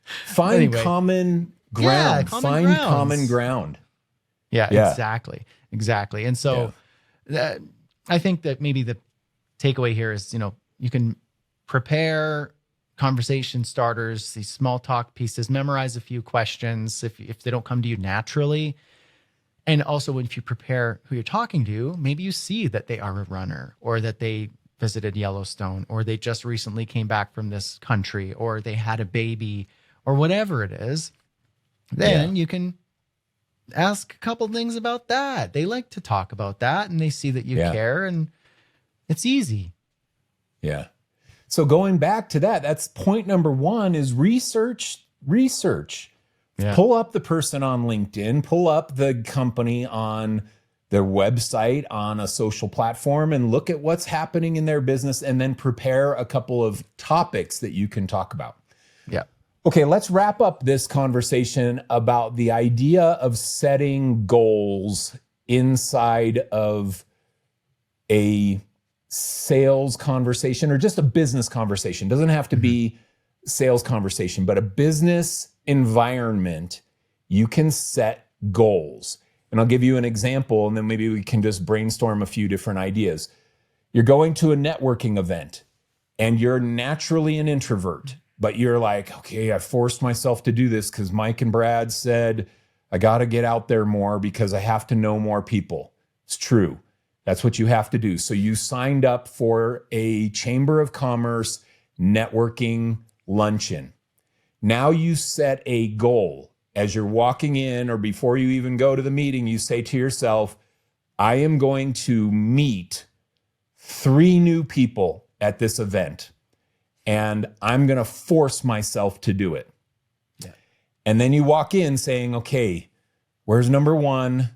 Find Anyway. common ground. Yeah, common grounds. Common ground. Yeah, Yeah. exactly. And so I think that maybe the takeaway here is, you know, you can prepare conversation starters, these small talk pieces, memorize a few questions if they don't come to you naturally. And also, if you prepare who you're talking to, maybe you see that they are a runner, or that they visited Yellowstone, or they just recently came back from this country, or they had a baby, or whatever it is. Then you can ask a couple things about that. They like to talk about that, and they see that you care, and it's easy. Yeah. So going back to that, that's point number 1 is research. Yeah. Pull up the person on LinkedIn, pull up the company on their website on a social platform and look at what's happening in their business and then prepare a couple of topics that you can talk about. Yeah. Okay, let's wrap up this conversation about the idea of setting goals inside of a sales conversation or just a business conversation. Doesn't have to be sales conversation, but a business environment. You can set goals. And I'll give you an example, and then maybe we can just brainstorm a few different ideas. You're going to a networking event and you're naturally an introvert, but you're like, okay, I forced myself to do this because Mike and Brad said, I got to get out there more because I have to know more people. It's true. That's what you have to do. So you signed up for a Chamber of Commerce networking luncheon. Now you set a goal. As you're walking in or before you even go to the meeting, you say to yourself, I am going to meet 3 new people at this event, and I'm going to force myself to do it. Yeah. And then you walk in saying, okay, where's number 1?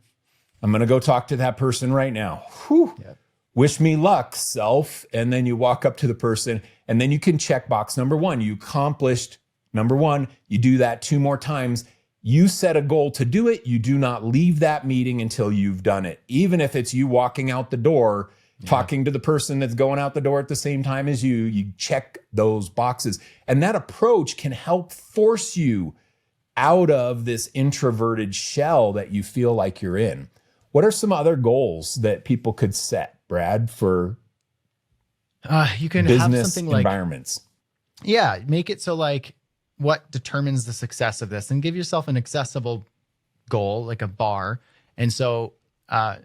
I'm going to go talk to that person right now. Whew. Yep. Wish me luck, self. And then you walk up to the person, and then you can check box number 1. You accomplished number 1. You do that 2 more times. You set a goal to do it. You do not leave that meeting until you've done it. Even if it's you walking out the door, talking to the person that's going out the door at the same time as you check those boxes. And that approach can help force you out of this introverted shell that you feel like you're in. What are some other goals that people could set, Brad, for you can business have something like environments? Yeah, make it so like what determines the success of this, and give yourself an accessible goal, like a bar. And so at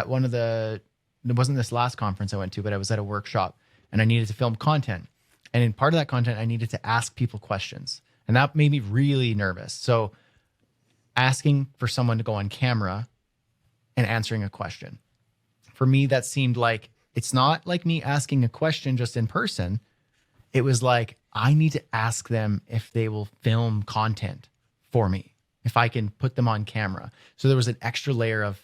one of the, it wasn't this last conference I went to, but I was at a workshop and I needed to film content. And in part of that content, I needed to ask people questions. And that made me really nervous. So asking for someone to go on camera and answering a question. For me, that seemed like, it's not like me asking a question just in person. It was like, I need to ask them if they will film content for me, if I can put them on camera. So there was an extra layer of,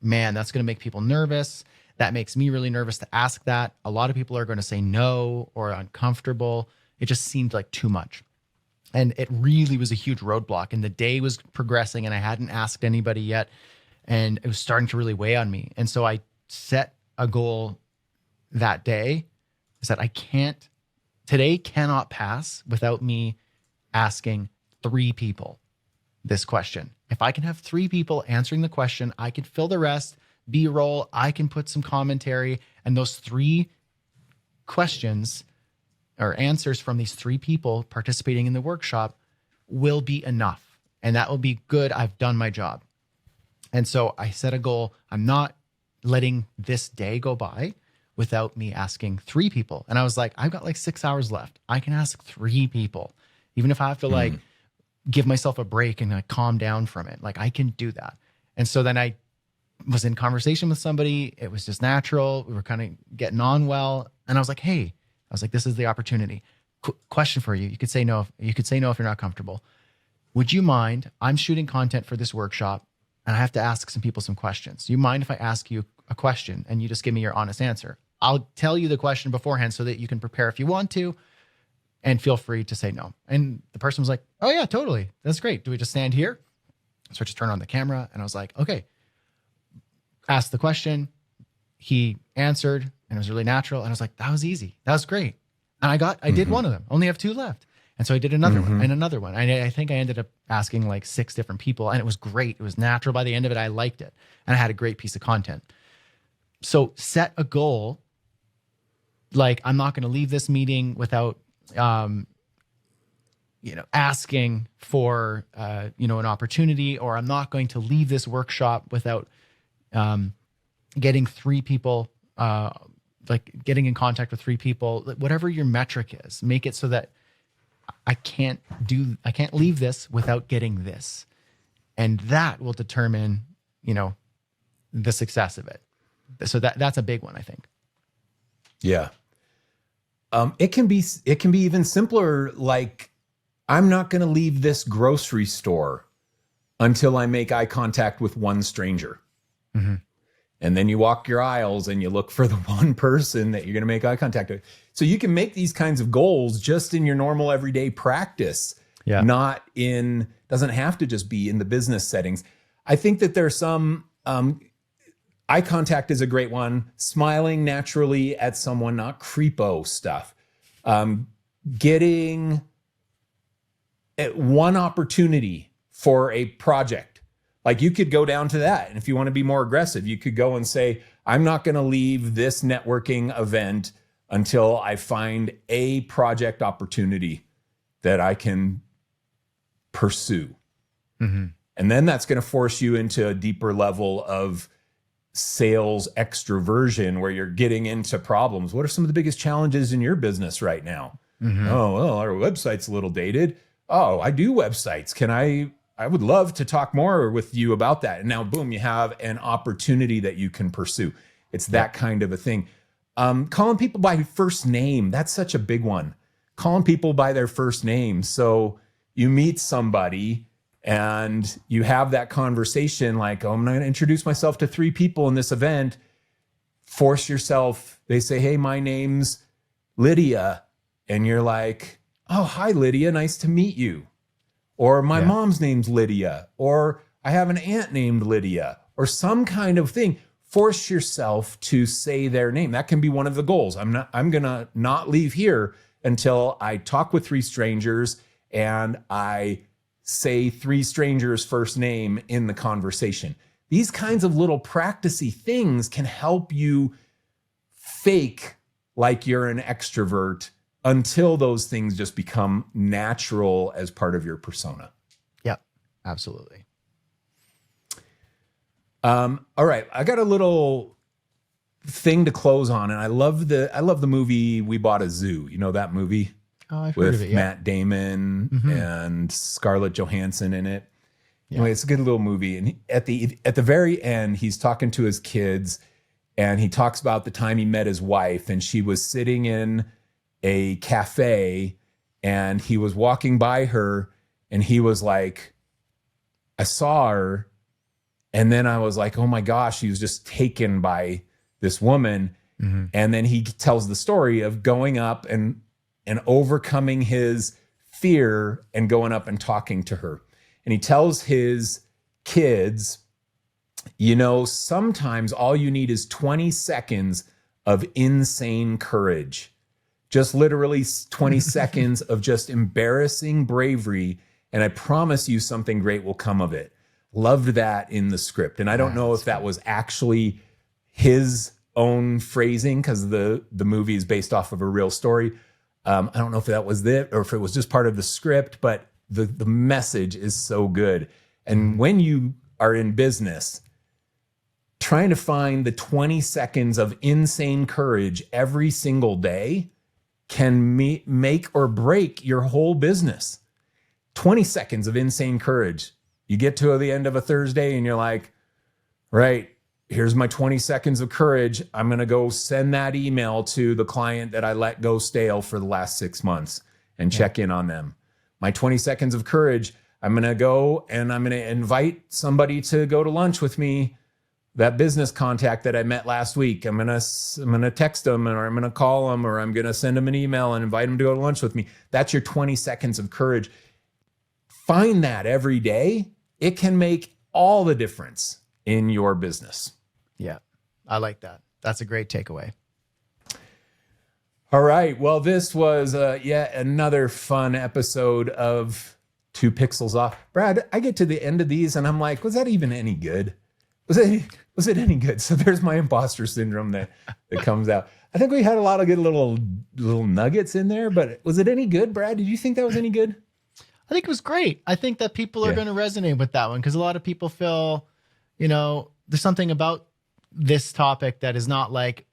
man, that's going to make people nervous. That makes me really nervous to ask that. A lot of people are going to say no or uncomfortable. It just seemed like too much. And it really was a huge roadblock. And the day was progressing and I hadn't asked anybody yet. And it was starting to really weigh on me. And so I set a goal that day. I said, today cannot pass without me asking 3 people this question. If I can have 3 people answering the question, I can fill the rest, B-roll, I can put some commentary, and those 3 questions or answers from these 3 people participating in the workshop will be enough. And that will be good. I've done my job. And so I set a goal. I'm not letting this day go by without me asking 3 people. And I was like, I've got like 6 hours left. I can ask 3 people, even if I have to like give myself a break and like calm down from it. Like I can do that. And so then I was in conversation with somebody. It was just natural. We were kind of getting on well. And I was like, hey, this is the opportunity. Question for you. You could say no. You could say no if you're not comfortable. Would you mind? I'm shooting content for this workshop and I have to ask some people some questions. Do you mind if I ask you a question and you just give me your honest answer? I'll tell you the question beforehand so that you can prepare if you want to, and feel free to say no. And the person was like, oh yeah, totally. That's great. Do we just stand here? So I just turned on the camera and I was like, okay, ask the question. He answered and it was really natural. And I was like, that was easy. That was great. And I did one of them. Only have 2 left. And so I did another one and another one. I think I ended up asking like 6 different people and it was great. It was natural. By the end of it, I liked it. And I had a great piece of content. So set a goal. Like, I'm not going to leave this meeting without, asking for, an opportunity, or I'm not going to leave this workshop without getting 3 people, getting in contact with 3 people, whatever your metric is, make it so that I can't leave this without getting this. And that will determine, the success of it. So that's a big one, I think. Yeah. It can be even simpler. Like, I'm not going to leave this grocery store until I make eye contact with one stranger. Mm-hmm. And then you walk your aisles and you look for the one person that you're going to make eye contact with. So you can make these kinds of goals just in your normal everyday practice, doesn't have to just be in the business settings. I think that there's some, eye contact is a great one. Smiling naturally at someone, not creepo stuff. Getting one opportunity for a project. Like you could go down to that. And if you want to be more aggressive, you could go and say, I'm not going to leave this networking event until I find a project opportunity that I can pursue. Mm-hmm. And then that's going to force you into a deeper level of sales extroversion where you're getting into problems. What are some of the biggest challenges in your business right now? Mm-hmm. Oh, well, our website's a little dated. Oh, I do websites. I would love to talk more with you about that. And now, boom, you have an opportunity that you can pursue. It's that kind of a thing. Calling people by first name, that's such a big one. Calling people by their first name. So you meet somebody and you have that conversation like, oh, I'm going to introduce myself to 3 people in this event. Force yourself. They say, hey, my name's Lydia. And you're like, oh, hi, Lydia. Nice to meet you. Or my mom's name's Lydia, or I have an aunt named Lydia, or some kind of thing. Force yourself to say their name. That can be one of the goals. I'm going to not leave here until I talk with 3 strangers and I say 3 strangers' first name in the conversation. These kinds of little practicey things can help you fake like you're an extrovert until those things just become natural as part of your persona. Yep, absolutely. All right, I got a little thing to close on, and I love the movie We Bought a Zoo. You know that movie? Oh, I've heard of it. Yeah. Matt Damon and Scarlett Johansson in it. Yeah. Anyway, it's a good little movie. And at the very end, he's talking to his kids, and he talks about the time he met his wife, and she was sitting in a cafe and he was walking by her and he was like, I saw her. And then I was like, oh my gosh, he was just taken by this woman. Mm-hmm. And then he tells the story of going up and overcoming his fear and going up and talking to her. And he tells his kids, you know, sometimes all you need is 20 seconds of insane courage. Just literally 20 seconds of just embarrassing bravery. And I promise you something great will come of it. Loved that in the script. And I don't know if that was actually his own phrasing because the movie is based off of a real story. I don't know if that was it or if it was just part of the script, but the message is so good. And when you are in business, trying to find the 20 seconds of insane courage every single day can make or break your whole business. 20 seconds of insane courage. You get to the end of a Thursday and you're like, right, here's my 20 seconds of courage. I'm going to go send that email to the client that I let go stale for the last 6 months and check in on them. My 20 seconds of courage, I'm going to go and I'm going to invite somebody to go to lunch with me. That business contact that I met last week, I'm gonna text them or I'm gonna call them or I'm gonna send them an email and invite them to go to lunch with me. That's your 20 seconds of courage. Find that every day. It can make all the difference in your business. Yeah, I like that. That's a great takeaway. All right. Well, this was yet another fun episode of 2 Pixels Off. Brad, I get to the end of these and I'm like, was that even any good? Was it any good? So there's my imposter syndrome that comes out. I think we had a lot of good little nuggets in there, but was it any good, Brad? Did you think that was any good? I think it was great. I think that people are going to resonate with that one because a lot of people feel, you know, there's something about this topic that is not like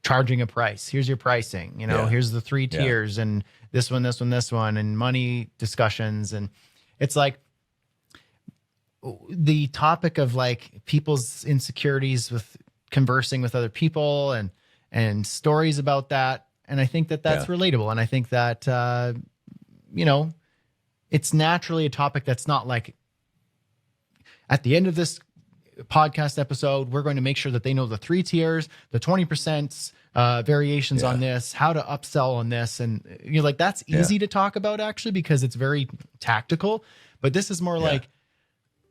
charging a price. Here's your pricing, you know, here's the 3 tiers and this one, and money discussions. And it's like, the topic of like people's insecurities with conversing with other people and stories about that. And I think that that's relatable. And I think that, you know, it's naturally a topic that's not like At the end of this podcast episode, we're going to make sure that they know the 3 tiers, the 20% variations on this, how to upsell on this. And you're like, that's easy to talk about actually, because it's very tactical. But this is more like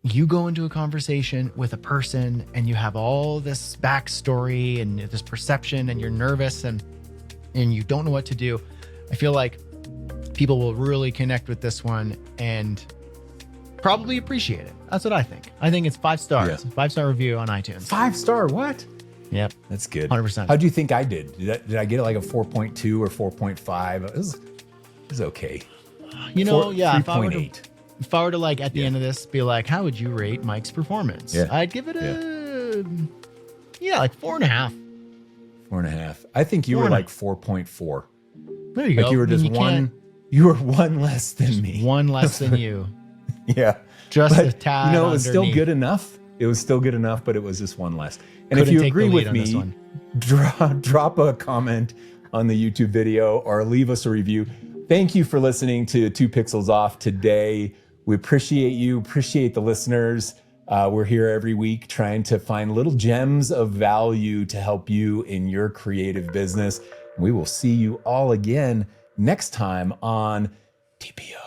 you go into a conversation with a person and you have all this backstory and this perception and you're nervous and you don't know what to do. I feel like people will really connect with this one and probably appreciate it. That's what I think. I think it's 5 stars. 5-star review on iTunes. 5-star, what? Yep. That's good. 100%. How do you think I did? Did I get it like a 4.2 or 4.5? It was okay. You know, 3.8. If I were to like at the end of this be like, how would you rate Mike's performance? I'd give it like 4.5. 4.5. I think you were like 4.4. There you go. Like you were just you were one less than me. One less than you. Yeah. Just but, a tad. You know, it was underneath. still good enough. It was still good enough, but it was just one less. And Couldn't if you take agree the lead with on this me, one. drop a comment on the YouTube video or leave us a review. Thank you for listening to 2 Pixels Off today. We appreciate you, appreciate the listeners. We're here every week trying to find little gems of value to help you in your creative business. We will see you all again next time on TPO.